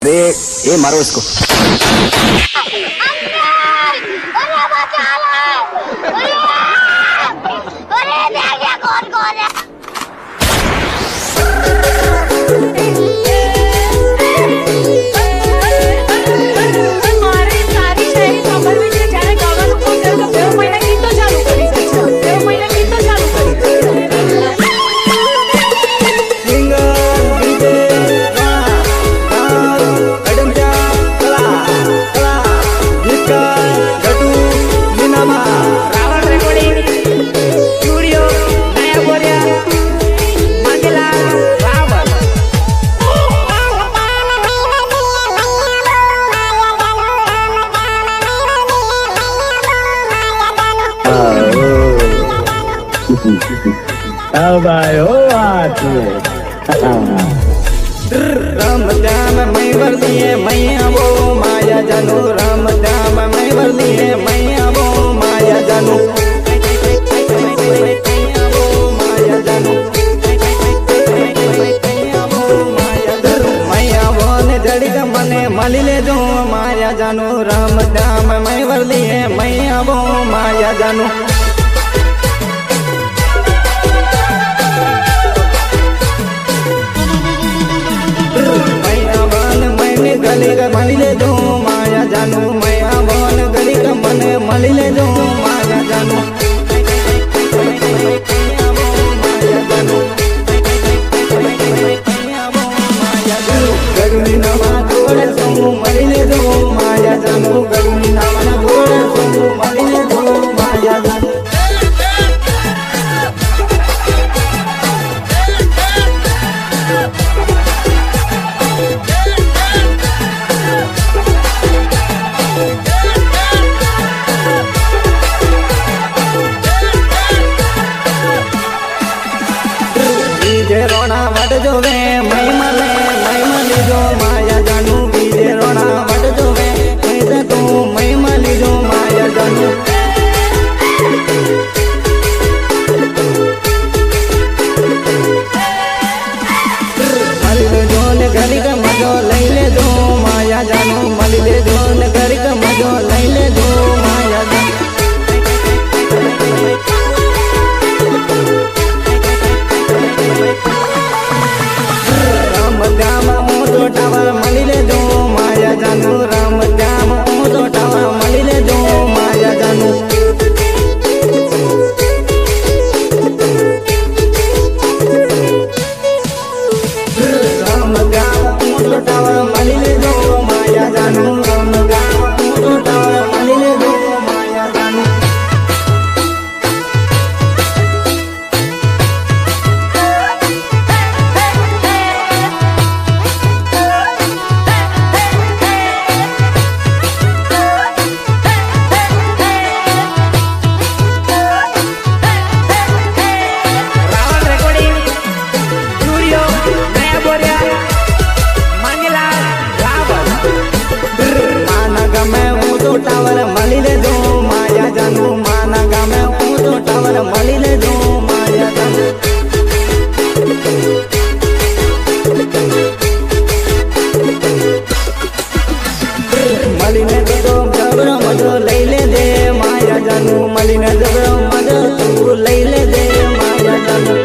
अरे ये मारो इसको। अब आयो बात राम श्याम मैं वर्दिए मैया वो माया जानू राम श्याम मैं वर्दिए मैया वो माया जानू मैया वो ने जड़ी का मने मली ले जो माया जानू राम श्याम मैं वर्दिए मैया वो माया जानू गली का मली ले दो माया जानू मैया बोल गली का मन मली ले दो माया जानू गरुनी नामा थोड़े सोमू मली ले दो माया जानू गरुनी नामा थोड़े सोमू मली ले दो माया जानू रोना वट जो वे मई मली जो माया जानू बीजे रोना वट जो वे मैं तू मई मली जो माया जानू मली ले जो ने घरी का मजो लई ले दो माया जानू मली ले जो ने घरी का मजो लई ले दो माया जानू टावर मली ले दो माया जानू राम श्याम तो टावर मली ले दो माया जानू राम श्याम तो टावर मली ले दो माया जानू राम श्याम तो टावर मली ले दो माया जानू टावर मली ले दो माया जानू माना गा में तो टावर मली ले दो माया जानू मली ने तो जबरो मजो लई ले दे माया जानू मली ने जबरो मजो तू लई ले दे माया जानू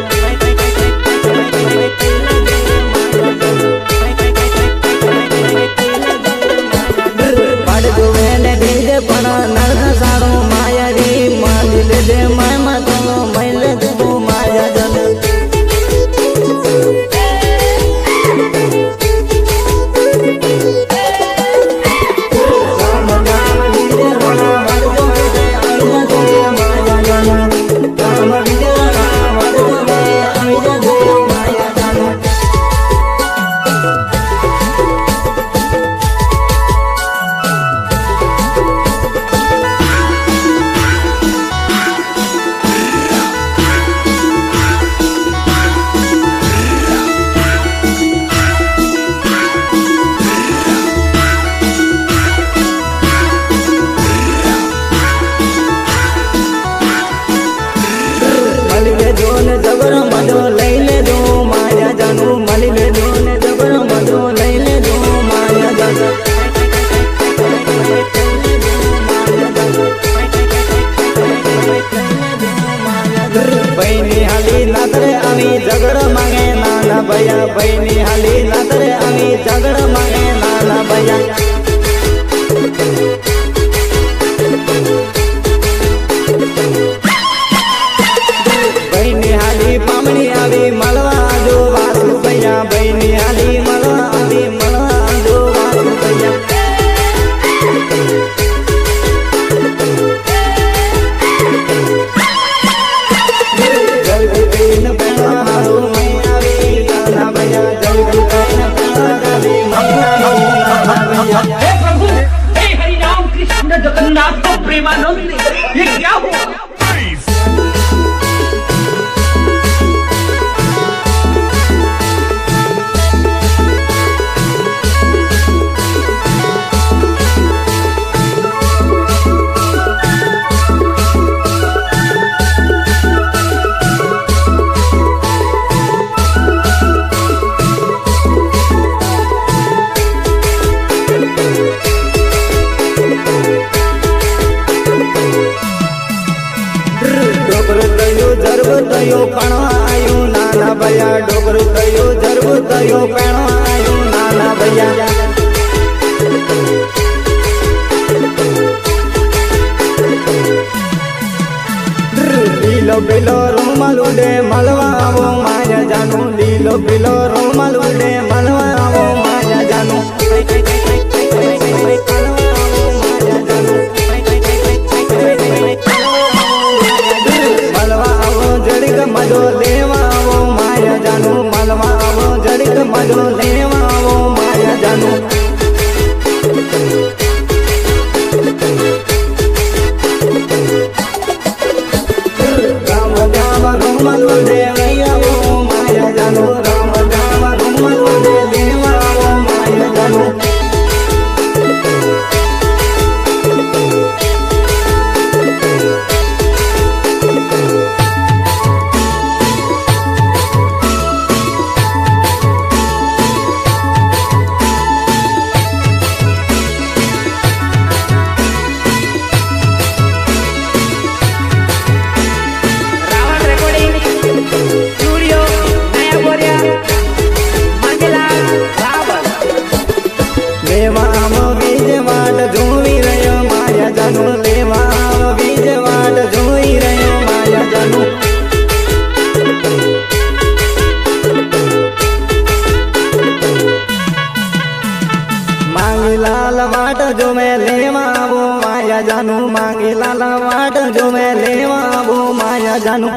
पण नर्द सारो माया री माली ले दे माय मत मैं ले दे माया जानू राम नाम लीजे रोना मर जो माया मांगे नाना भैया बहनी हाली पामणी आवी मलवा जो वासु भैया बहनी हाली मलवा आवी मलवा जो वासु भैया जल्दी पीन पेड़ा हारू मैं आवी नाना भैया जल्दी पीन पेड़ा आवी मैं आवी नाना भैया हे प्रभु, हे हरि राम कृष्ण जगन्नाथ प्रेमानंद, ये क्या हुआ? डोकरू पण आयो नाना भैया डोकरू कयो जरबो कयो पण आयो नाना भैया लीलो पिलो रूमाल उडे मलवा वो माया जानू लीलो पिलो रूमाल उडे मलवा वो माया जानू मजो लेवा वो माया जानू मलवा वो जड़िक मजो लेवा वो माया जानू राम जावा रूमाल उडे भैया वो माया जानू राम जावा रूमाल उडे लेवा वो माया जानू लाल वाट जो मैं लेवा वो माया जानू मांगे लाल वाट जो मैं लेवा वो माया जानू